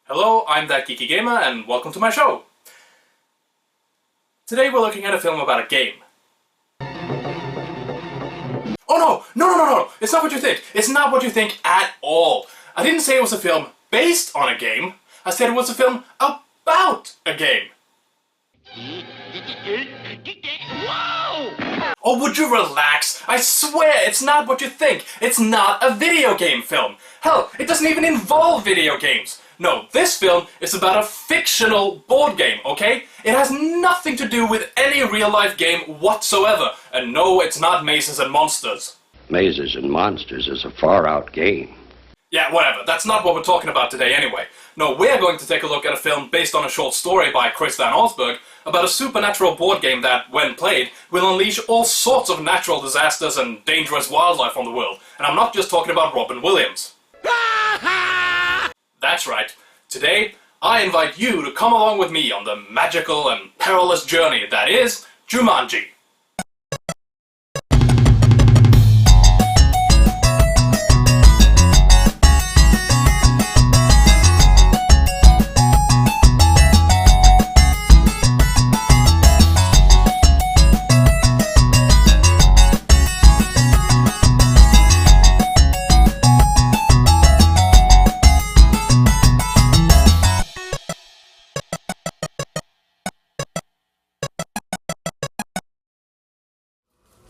Hello, I'm That Geeky Gamer, and welcome to my show. Today we're looking at a film about a game. Oh no! It's not what you think. It's not what you think at all. I didn't say it was a film based on a game. I said it was a film about a game. Whoa! Oh, would you relax? I swear, it's not what you think. It's not a video game film. Hell, it doesn't even involve video games. No, this film is about a fictional board game, okay? It has nothing to do with any real-life game whatsoever. And no, it's not Mazes and Monsters. Mazes and Monsters is a far-out game. Yeah, whatever. That's not what we're talking about today anyway. No, we're going to take a look at a film based on a short story by Chris Van Allsburg about a supernatural board game that, when played, will unleash all sorts of natural disasters and dangerous wildlife on the world. And I'm not just talking about Robin Williams. That's right. Today, I invite you to come along with me on the magical and perilous journey that is Jumanji.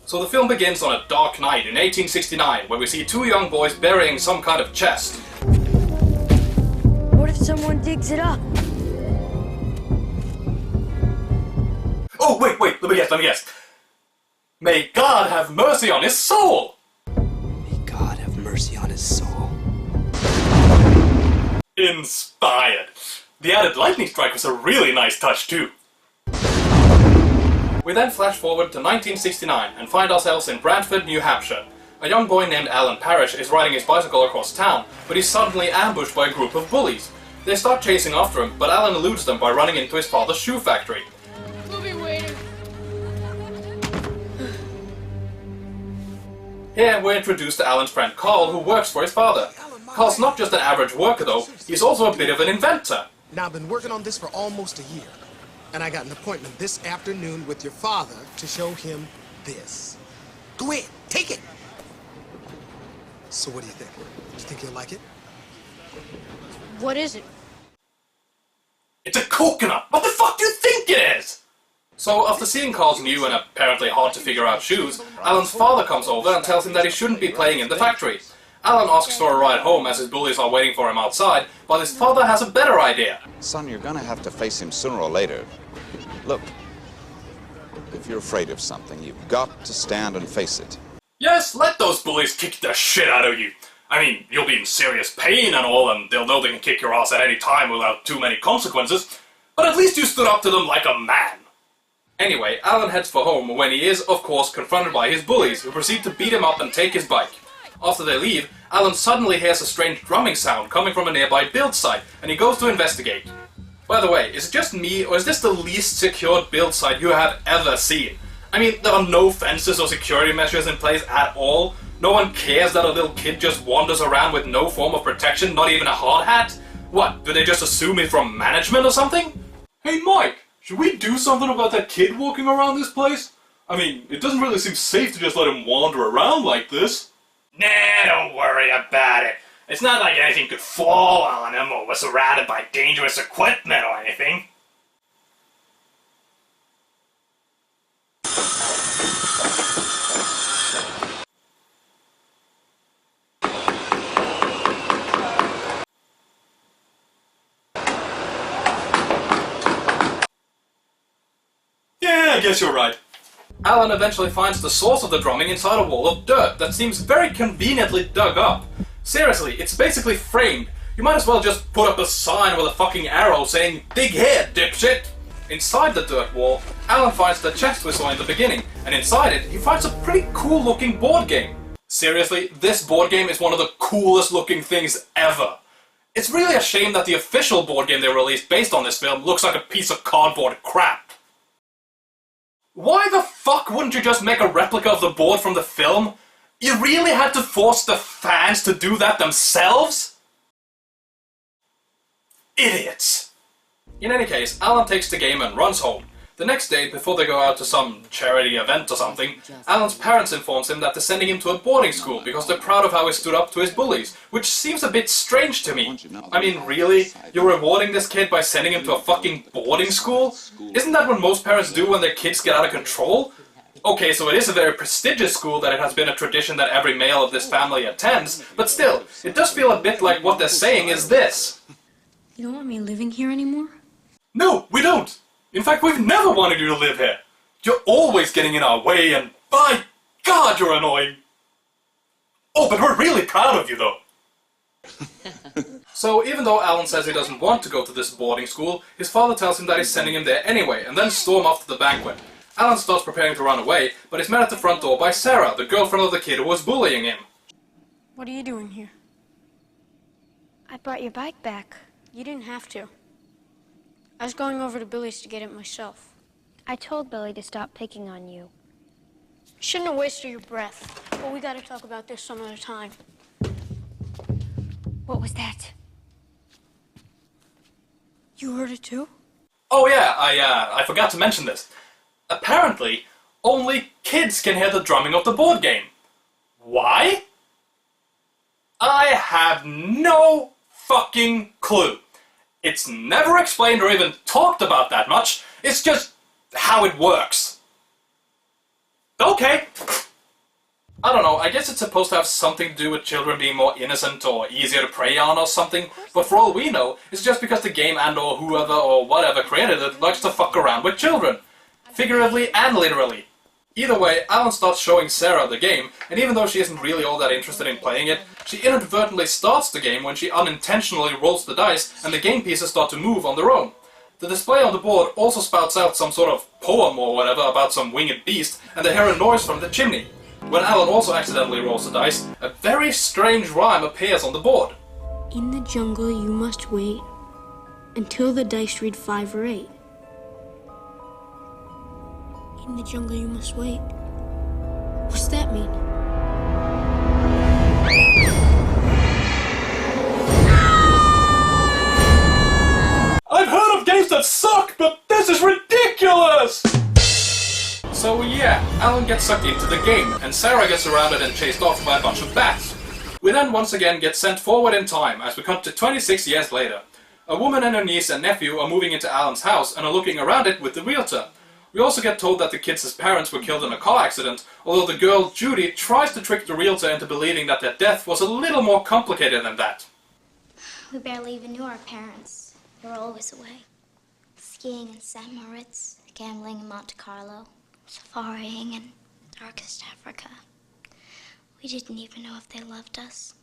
So the film begins on a dark night in 1869, where we see two young boys burying some kind of chest. What if someone digs it up? Oh, wait, let me guess. May God have mercy on his soul! May God have mercy on his soul. Inspired. The added lightning strike was a really nice touch too. We then flash forward to 1969 and find ourselves in Brantford, New Hampshire. A young boy named Alan Parrish is riding his bicycle across town, but he's suddenly ambushed by a group of bullies. They start chasing after him, but Alan eludes them by running into his father's shoe factory. Movie waiter. Here we're introduced to Alan's friend Carl, who works for his father. Carl's not just an average worker though, he's also a bit of an inventor. Now, I've been working on this for almost a year, and I got an appointment this afternoon with your father to show him this. Go ahead, take it! So what do you think? Do you think he'll like it? What is it? It's a coconut! What the fuck do you think it is? So, after seeing Carl's new and apparently hard to figure out shoes, Alan's father comes over and tells him that he shouldn't be playing in the factory. Alan asks for a ride home as his bullies are waiting for him outside, but his father has a better idea. Son, you're gonna have to face him sooner or later. Look, if you're afraid of something, you've got to stand and face it. Yes, let those bullies kick the shit out of you. I mean, you'll be in serious pain and all, and they'll know they can kick your ass at any time without too many consequences, but at least you stood up to them like a man. Anyway, Alan heads for home when he is, of course, confronted by his bullies, who proceed to beat him up and take his bike. After they leave, Alan suddenly hears a strange drumming sound coming from a nearby build site, and he goes to investigate. By the way, is it just me, or is this the least secured build site you have ever seen? I mean, there are no fences or security measures in place at all. No one cares that a little kid just wanders around with no form of protection, not even a hard hat? What, do they just assume he's from management or something? Hey Mike, should we do something about that kid walking around this place? I mean, it doesn't really seem safe to just let him wander around like this. Nah, don't worry about it. It's not like anything could fall on him or was surrounded by dangerous equipment or anything. Yeah, I guess you're right. Alan eventually finds the source of the drumming inside a wall of dirt that seems very conveniently dug up. Seriously, it's basically framed. You might as well just put up a sign with a fucking arrow saying, "Dig here, dipshit!" Inside the dirt wall, Alan finds the chest we saw in the beginning, and inside it, he finds a pretty cool looking board game. Seriously, this board game is one of the coolest looking things ever. It's really a shame that the official board game they released based on this film looks like a piece of cardboard crap. Why the fuck wouldn't you just make a replica of the board from the film? You really had to force the fans to do that themselves? idiots! In any case, Alan takes the game and runs home. The next day, before they go out to some charity event or something, Alan's parents informs him that they're sending him to a boarding school because they're proud of how he stood up to his bullies, which seems a bit strange to me. I mean, really? You're rewarding this kid by sending him to a fucking boarding school? Isn't that what most parents do when their kids get out of control? Okay, so it is a very prestigious school that it has been a tradition that every male of this family attends, but still, it does feel a bit like what they're saying is this. You don't want me living here anymore? No, we don't! In fact, we've never wanted you to live here. You're always getting in our way, and by God, you're annoying. Oh, but we're really proud of you, though. So, even though Alan says he doesn't want to go to this boarding school, his father tells him that he's sending him there anyway, and then storm off to the banquet. Alan starts preparing to run away, but is met at the front door by Sarah, the girlfriend of the kid who was bullying him. What are you doing here? I brought your bike back. You didn't have to. I was going over to Billy's to get it myself. I told Billy to stop picking on you. Shouldn't have wasted your breath. But we gotta talk about this some other time. What was that? You heard it too? Oh yeah, I forgot to mention this. Apparently, only kids can hear the drumming of the board game. Why? I have no fucking clue. It's never explained or even talked about that much. It's just how it works. Okay. I don't know, I guess it's supposed to have something to do with children being more innocent or easier to prey on or something, but for all we know, it's just because the game and or whoever or whatever created it likes to fuck around with children. Figuratively and literally. Either way, Alan starts showing Sarah the game, and even though she isn't really all that interested in playing it, she inadvertently starts the game when she unintentionally rolls the dice and the game pieces start to move on their own. The display on the board also spouts out some sort of poem or whatever about some winged beast, and they hear a noise from the chimney. When Alan also accidentally rolls the dice, a very strange rhyme appears on the board. In the jungle you must wait until the dice read 5 or 8. In the jungle you must wait. What's that mean? I've heard of games that suck, but this is ridiculous! So yeah, Alan gets sucked into the game, and Sarah gets surrounded and chased off by a bunch of bats. We then once again get sent forward in time as we cut to 26 years later. A woman and her niece and nephew are moving into Alan's house and are looking around it with the realtor. We also get told that the kids' parents were killed in a car accident, although the girl, Judy, tries to trick the realtor into believing that their death was a little more complicated than that. We barely even knew our parents. They were always away. Skiing in St. Moritz, gambling in Monte Carlo, safaring in darkest Africa. We didn't even know if they loved us.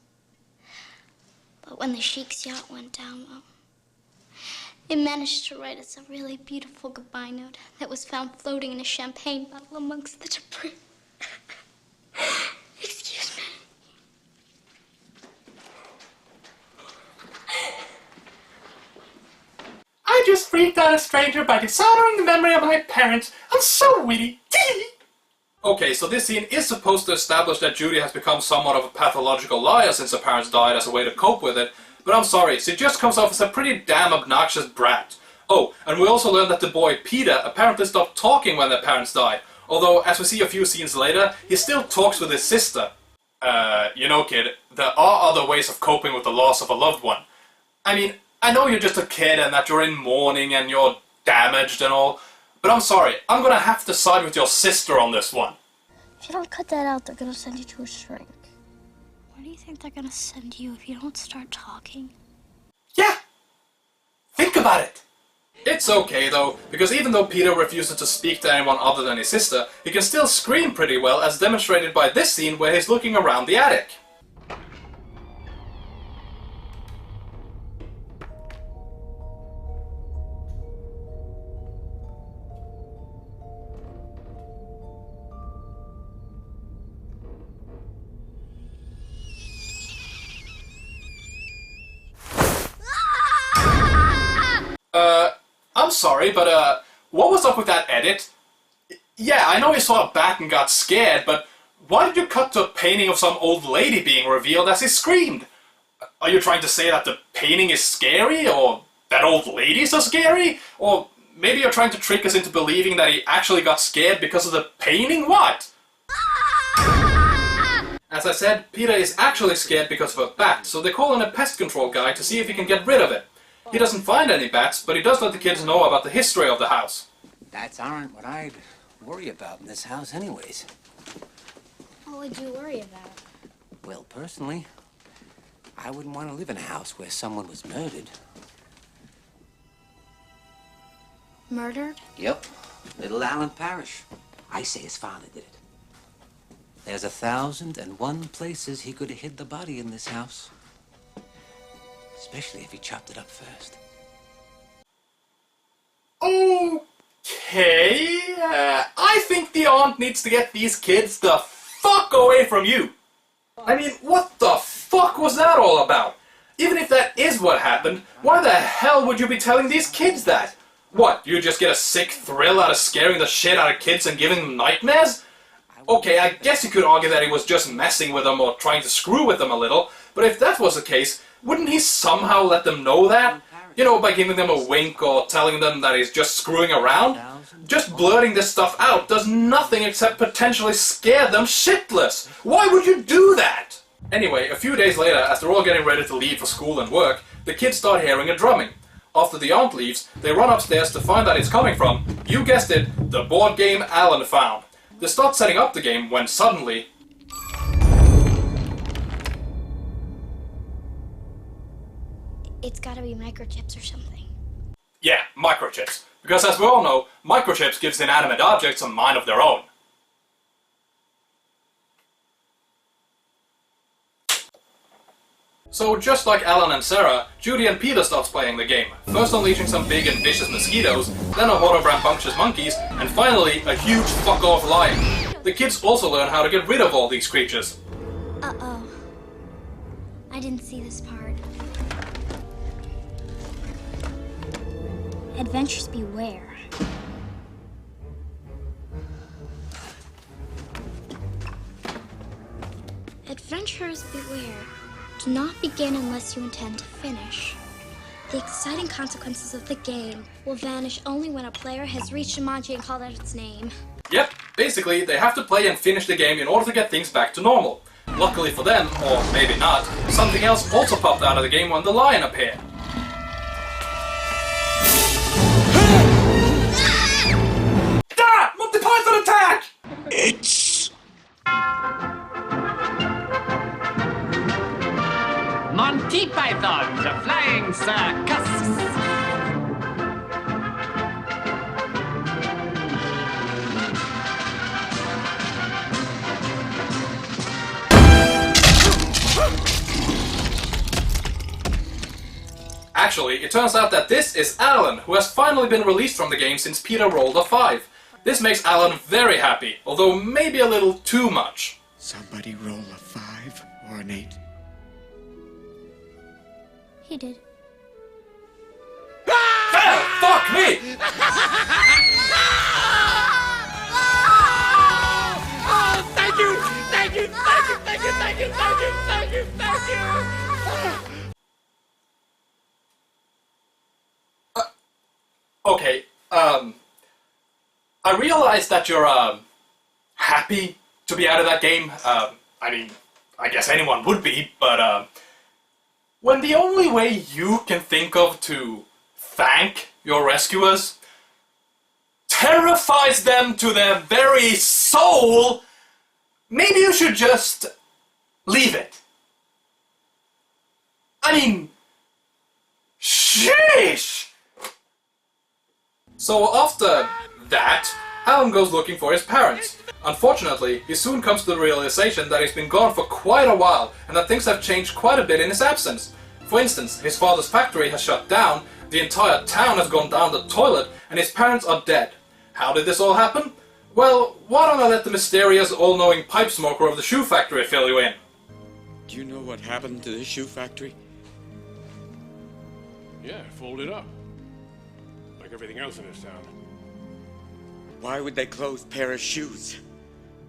But when the Sheik's yacht went down, well, they managed to write us a really beautiful goodbye note that was found floating in a champagne bottle amongst the debris. Excuse me. I just freaked out a stranger by dishonoring the memory of my parents. I'm so witty. Okay, so this scene is supposed to establish that Judy has become somewhat of a pathological liar since her parents died as a way to cope with it, but I'm sorry, she just comes off as a pretty damn obnoxious brat. Oh, and we also learned that the boy Peter apparently stopped talking when their parents died, although as we see a few scenes later, he still talks with his sister. You know kid, there are other ways of coping with the loss of a loved one. I mean, I know you're just a kid and that you're in mourning and you're damaged and all, but I'm sorry, I'm gonna have to side with your sister on this one. If you don't cut that out, they're gonna send you to a shrink. Where do you think they're gonna send you if you don't start talking? Yeah! Think about it! It's okay though, because even though Peter refuses to speak to anyone other than his sister, he can still scream pretty well as demonstrated by this scene where he's looking around the attic. I'm sorry, but what was up with that edit? Yeah, I know you saw a bat and got scared, but why did you cut to a painting of some old lady being revealed as he screamed? Are you trying to say that the painting is scary, or that old lady's so scary? Or maybe you're trying to trick us into believing that he actually got scared because of the painting? What? As I said, Peter is actually scared because of a bat, so they call in a pest control guy to see if he can get rid of it. He doesn't find any bats, but he does let the kids know about the history of the house. Bats aren't what I'd worry about in this house anyways. What would you worry about? Well, personally, I wouldn't want to live in a house where someone was murdered. Murdered? Yep. Little Alan Parrish. I say his father did it. There's 1,001 places he could have hid the body in this house. Especially if he chopped it up first. Okay, I think the aunt needs to get these kids the fuck away from you. I mean, what the fuck was that all about? Even if that is what happened, why the hell would you be telling these kids that? What, you just get a sick thrill out of scaring the shit out of kids and giving them nightmares? Okay, I guess you could argue that he was just messing with them or trying to screw with them a little, but if that was the case, wouldn't he somehow let them know that? You know, by giving them a wink or telling them that he's just screwing around? Just blurting this stuff out does nothing except potentially scare them shitless. Why would you do that? Anyway, a few days later, as they're all getting ready to leave for school and work, the kids start hearing a drumming. After the aunt leaves, they run upstairs to find out it's coming from, you guessed it, the board game Alan found. They start setting up the game when suddenly... It's gotta be microchips or something. Yeah, microchips. Because as we all know, microchips gives inanimate objects a mind of their own. So just like Alan and Sarah, Judy and Peter starts playing the game, first unleashing some big and vicious mosquitoes, then a horde of rambunctious monkeys, and finally a huge fuck-off lion. The kids also learn how to get rid of all these creatures. Uh-oh. I didn't see this part. Adventures beware. Adventurers beware. Do not begin unless you intend to finish. The exciting consequences of the game will vanish only when a player has reached Jumanji and called out its name. Yep, basically they have to play and finish the game in order to get things back to normal. Luckily for them, or maybe not, something else also popped out of the game when the lion appeared. Ah! Monty Python attack! It's... Monty Python's a flying circus. Actually, it turns out that this is Alan, who has finally been released from the game since Peter rolled a 5. This makes Alan very happy, although maybe a little too much. Somebody roll a 5 or an 8. He did. Ah, fuck me! Oh, thank you, thank you, thank you, thank you, thank you, thank you, thank you, thank you. Okay, I realize that you're, happy to be out of that game. I mean, I guess anyone would be, but, when the only way you can think of to thank your rescuers terrifies them to their very soul, maybe you should just leave it. I mean, sheesh! So after that, Alan goes looking for his parents. Unfortunately, he soon comes to the realization that he's been gone for quite a while and that things have changed quite a bit in his absence. For instance, his father's factory has shut down, the entire town has gone down the toilet, and his parents are dead. How did this all happen? Well, why don't I let the mysterious, all-knowing pipe smoker of the shoe factory fill you in? Do you know what happened to this shoe factory? Yeah, folded up. Like everything else in this town. Why would they close pair of shoes?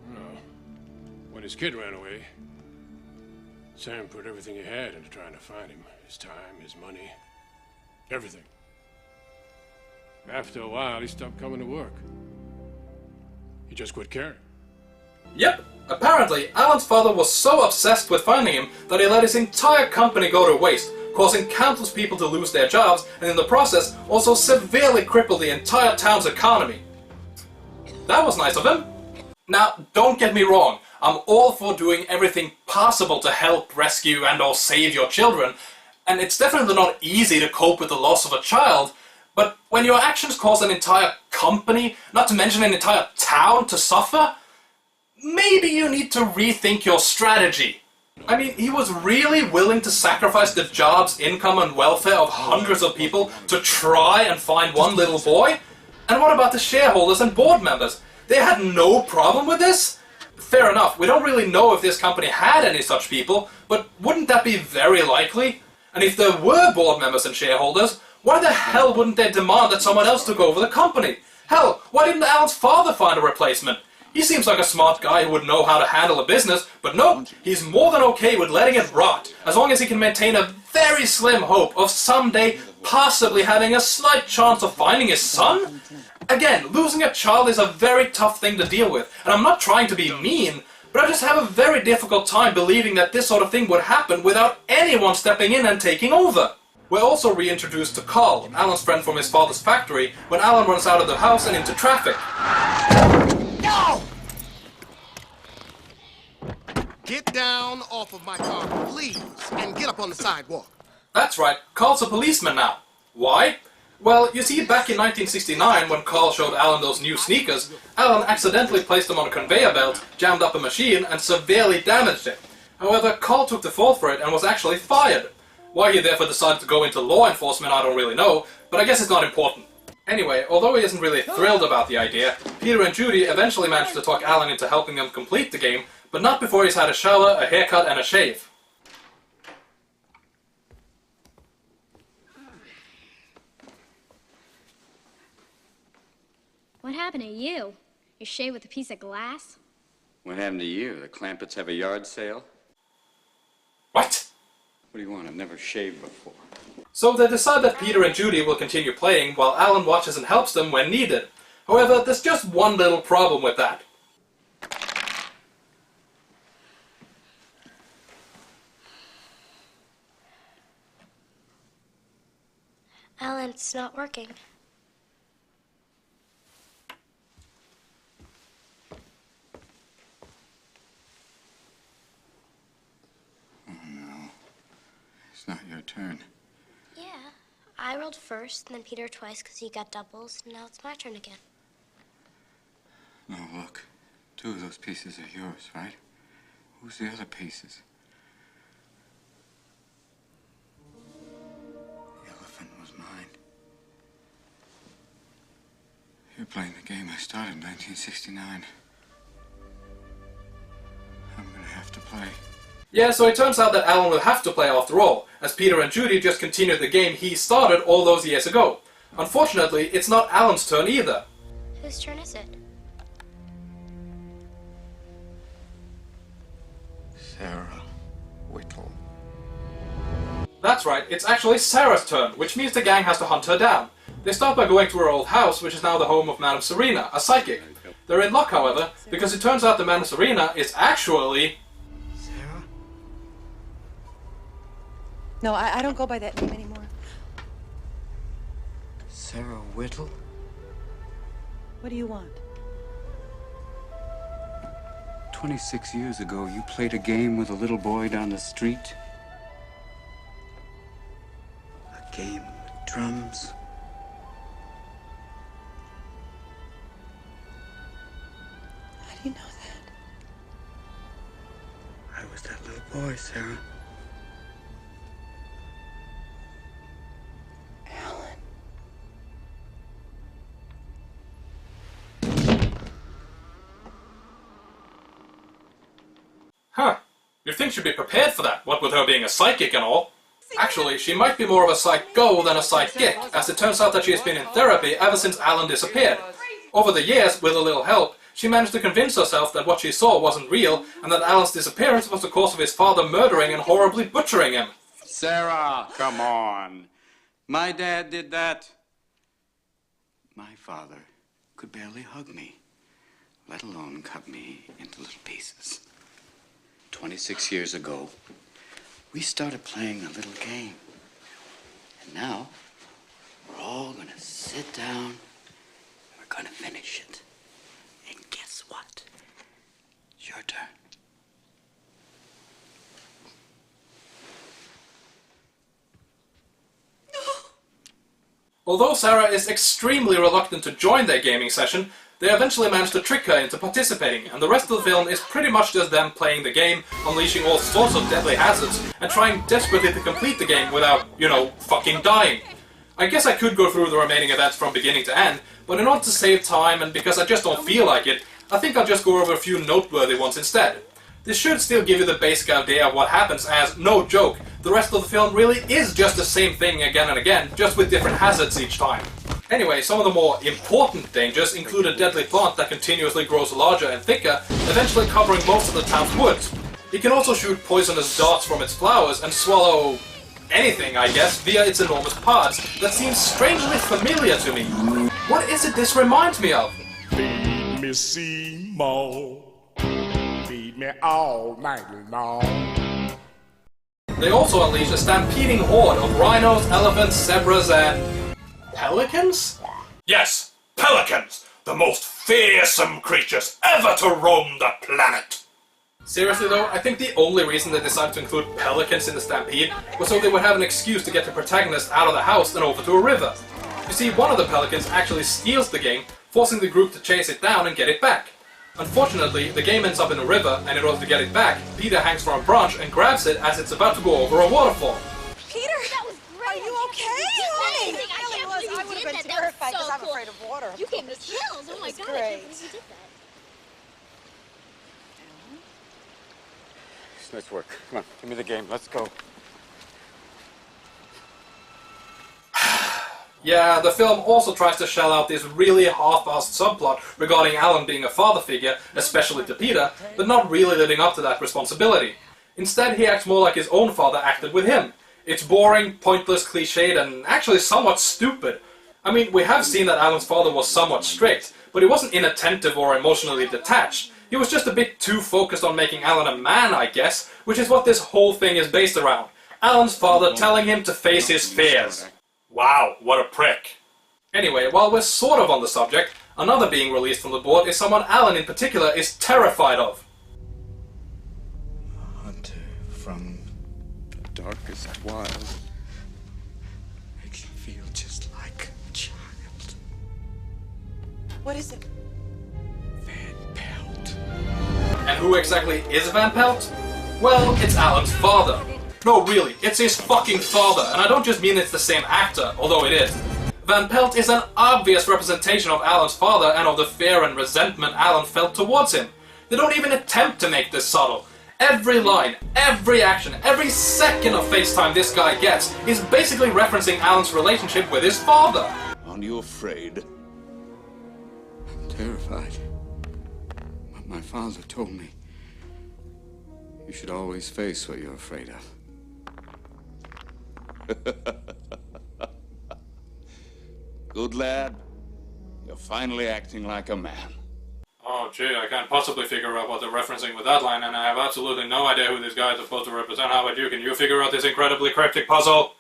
Well, when his kid ran away, Sam put everything he had into trying to find him. His time, his money, everything. After a while, he stopped coming to work. He just quit caring. Yep, apparently Alan's father was so obsessed with finding him that he let his entire company go to waste, causing countless people to lose their jobs, and in the process also severely crippled the entire town's economy. That was nice of him. Now, don't get me wrong, I'm all for doing everything possible to help rescue and or save your children, and it's definitely not easy to cope with the loss of a child, but when your actions cause an entire company, not to mention an entire town, to suffer, maybe you need to rethink your strategy. I mean, he was really willing to sacrifice the jobs, income and welfare of hundreds of people to try and find one little boy? And what about the shareholders and board members? They had no problem with this? Fair enough, we don't really know if this company had any such people, but wouldn't that be very likely? And if there were board members and shareholders, why the hell wouldn't they demand that someone else took over the company? Hell, why didn't Alan's father find a replacement? He seems like a smart guy who would know how to handle a business, but no, he's more than okay with letting it rot, as long as he can maintain a very slim hope of someday possibly having a slight chance of finding his son? Again, losing a child is a very tough thing to deal with, and I'm not trying to be mean, but I just have a very difficult time believing that this sort of thing would happen without anyone stepping in and taking over. We're also reintroduced to Carl, Alan's friend from his father's factory, when Alan runs out of the house and into traffic. No! Get down off of my car, please, and get up on the sidewalk. That's right, Carl's a policeman now. Why? Well, you see, back in 1969, when Carl showed Alan those new sneakers, Alan accidentally placed them on a conveyor belt, jammed up a machine, and severely damaged it. However, Carl took the fall for it and was actually fired. Why he therefore decided to go into law enforcement, I don't really know, but I guess it's not important. Anyway, although he isn't really thrilled about the idea, Peter and Judy eventually managed to talk Alan into helping them complete the game, but not before he's had a shower, a haircut, and a shave. What happened to you? You shaved with a piece of glass? What happened to you? The Clampetts have a yard sale? What? What do you want? I've never shaved before. So they decide that Peter and Judy will continue playing while Alan watches and helps them when needed. However, there's just one little problem with that. Alan, it's not working. It's not your turn. Yeah, I rolled first, and then Peter twice because he got doubles, and now it's my turn again. No, look. 2 of those pieces are yours, right? Who's the other pieces? The elephant was mine. You're playing the game I started in 1969. I'm gonna have to play. Yeah, so it turns out that Alan will have to play after all, as Peter and Judy just continued the game he started all those years ago. Unfortunately, it's not Alan's turn either. Whose turn is it? Sarah Whittle. That's right, it's actually Sarah's turn, which means the gang has to hunt her down. They start by going to her old house, which is now the home of Madame Serena, a psychic. They're in luck, however, because it turns out that Madame Serena is actually... Sarah? No, I don't go by that name anymore. Sarah Whittle? What do you want? 26 years ago, you played a game with a little boy down the street. A game with drums. How do you know that? I was that little boy, Sarah. Alan. Huh. You'd think she'd be prepared for that, what with her being a psychic and all. Actually, she might be more of a psycho than a psychic, as it turns out that she has been in therapy ever since Alan disappeared. Over the years, with a little help, she managed to convince herself that what she saw wasn't real, and that Alan's disappearance was the cause of his father murdering and horribly butchering him. Sarah, come on. My dad did that. My father could barely hug me, let alone cut me into little pieces. 26 years ago, we started playing a little game. And now, we're all gonna sit down and we're gonna finish it. And guess what? It's your turn. Although Sarah is extremely reluctant to join their gaming session, they eventually manage to trick her into participating, and the rest of the film is pretty much just them playing the game, unleashing all sorts of deadly hazards, and trying desperately to complete the game without, you know, fucking dying. I guess I could go through the remaining events from beginning to end, but in order to save time and because I just don't feel like it, I think I'll just go over a few noteworthy ones instead. This should still give you the basic idea of what happens, as, no joke, the rest of the film really is just the same thing again and again, just with different hazards each time. Anyway, some of the more important dangers include a deadly plant that continuously grows larger and thicker, eventually covering most of the town's woods. It can also shoot poisonous darts from its flowers and swallow anything, I guess, via its enormous parts that seems strangely familiar to me. What is it this reminds me of? Feed me Seymour, feed me all night long. They also unleash a stampeding horde of rhinos, elephants, zebras, and pelicans? Yes, pelicans! The most fearsome creatures ever to roam the planet! Seriously though, I think the only reason they decided to include pelicans in the stampede was so they would have an excuse to get the protagonist out of the house and over to a river. You see, one of the pelicans actually steals the game, forcing the group to chase it down and get it back. Unfortunately, the game ends up in a river, and in order to get it back, Peter hangs from a branch and grabs it as it's about to go over a waterfall. Peter, That was great. are you okay, honey? Amazing. I can't believe I you would did have been that. That was terrified because so I'm cool. afraid of water. You gave me chills. Oh my was god, I great. can't believe you did that. It's nice work. Come on, give me the game. Let's go. Yeah, the film also tries to shell out this really half-assed subplot regarding Alan being a father figure, especially to Peter, but not really living up to that responsibility. Instead, he acts more like his own father acted with him. It's boring, pointless, cliched, and actually somewhat stupid. I mean, we have seen that Alan's father was somewhat strict, but he wasn't inattentive or emotionally detached. He was just a bit too focused on making Alan a man, I guess, which is what this whole thing is based around. Alan's father telling him to face his fears. Wow, what a prick. Anyway, while we're sort of on the subject, another being released from the board is someone Alan in particular is terrified of. Hunter from the darkest wild makes you feel just like a child. What is it? Van Pelt. And who exactly is Van Pelt? Well, it's Alan's father. No, really, it's his fucking father, and I don't just mean it's the same actor, although it is. Van Pelt is an obvious representation of Alan's father and of the fear and resentment Alan felt towards him. They don't even attempt to make this subtle. Every line, every action, every second of FaceTime this guy gets is basically referencing Alan's relationship with his father. Aren't you afraid? I'm terrified. My father told me you should always face what you're afraid of. Good lad. You're finally acting like a man. Oh gee, I can't possibly figure out what they're referencing with that line, and I have absolutely no idea who this guy is supposed to represent. How about you? Can you figure out this incredibly cryptic puzzle?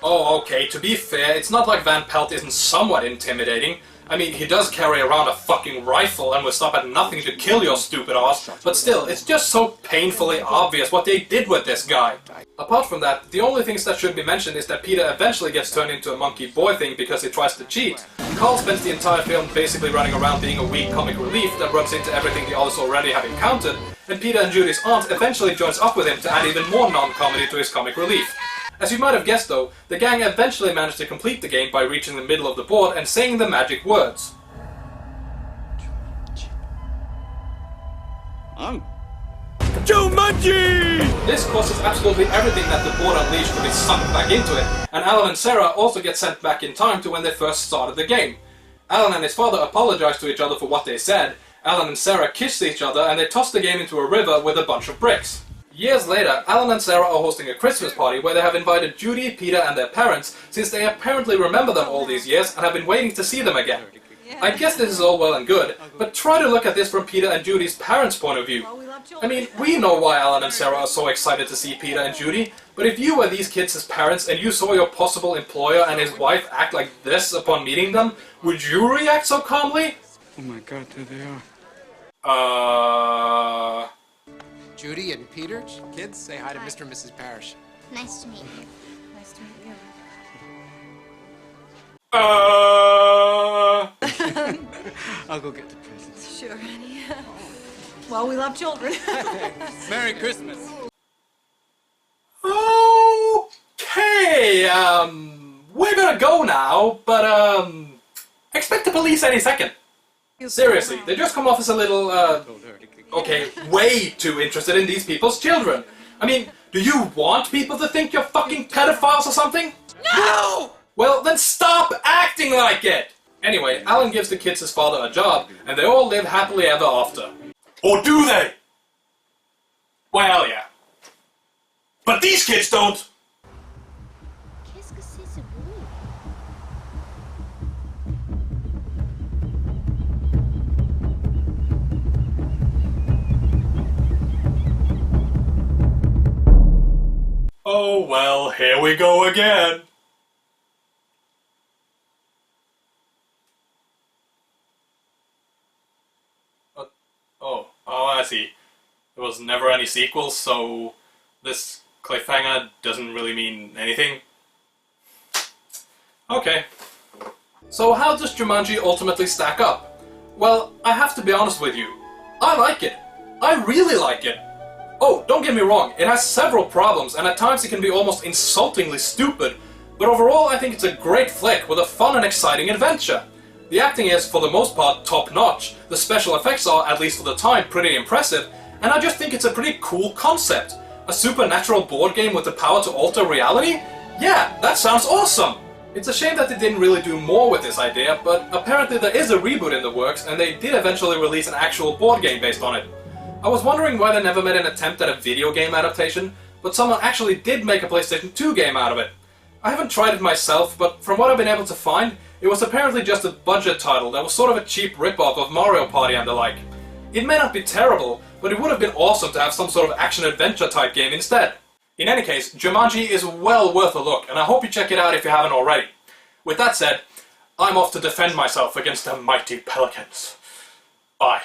Oh, okay, to be fair, it's not like Van Pelt isn't somewhat intimidating. I mean, he does carry around a fucking rifle and will stop at nothing to kill your stupid ass, but still, it's just so painfully obvious what they did with this guy. Apart from that, the only things that should be mentioned is that Peter eventually gets turned into a monkey boy thing because he tries to cheat. Carl spends the entire film basically running around being a weak comic relief that runs into everything the others already have encountered, and Peter and Judy's aunt eventually joins up with him to add even more non-comedy to his comic relief. As you might have guessed though, the gang eventually managed to complete the game by reaching the middle of the board and saying the magic words. Jumanji! This causes absolutely everything that the board unleashed to be sucked back into it, and Alan and Sarah also get sent back in time to when they first started the game. Alan and his father apologize to each other for what they said, Alan and Sarah kiss each other, and they toss the game into a river with a bunch of bricks. Years later, Alan and Sarah are hosting a Christmas party where they have invited Judy, Peter and their parents, since they apparently remember them all these years and have been waiting to see them again. I guess this is all well and good, but try to look at this from Peter and Judy's parents' point of view. I mean, we know why Alan and Sarah are so excited to see Peter and Judy, but if you were these kids as parents and you saw your possible employer and his wife act like this upon meeting them, would you react so calmly? Oh my God, there they are. Judy and Peter, kids, say hi to Mr. and Mrs. Parrish. Nice to meet you. Nice to meet you. I'll go get the presents. Sure, honey. Well, we love children. Merry Christmas. Okay, we're gonna go now, but, expect the police any second. Seriously, they just come off as a little, okay, way too interested in these people's children. I mean, do you want people to think you're fucking pedophiles or something? No! Well, then stop acting like it! Anyway, Alan gives the kids his father a job, and they all live happily ever after. Or do they? Well, yeah. But these kids don't! Qu'est-ce que c'est ce bruit? Oh well, here we go again. Oh, I see. There was never any sequels, so this cliffhanger doesn't really mean anything. Okay. So how does Jumanji ultimately stack up? Well, I have to be honest with you. I like it. I really like it. Oh, don't get me wrong, it has several problems, and at times it can be almost insultingly stupid, but overall I think it's a great flick with a fun and exciting adventure. The acting is, for the most part, top-notch, the special effects are, at least for the time, pretty impressive, and I just think it's a pretty cool concept. A supernatural board game with the power to alter reality? Yeah, that sounds awesome! It's a shame that they didn't really do more with this idea, but apparently there is a reboot in the works, and they did eventually release an actual board game based on it. I was wondering why they never made an attempt at a video game adaptation, but someone actually did make a PlayStation 2 game out of it. I haven't tried it myself, but from what I've been able to find, it was apparently just a budget title that was sort of a cheap rip-off of Mario Party and the like. It may not be terrible, but it would have been awesome to have some sort of action-adventure type game instead. In any case, Jumanji is well worth a look, and I hope you check it out if you haven't already. With that said, I'm off to defend myself against the mighty pelicans. Bye.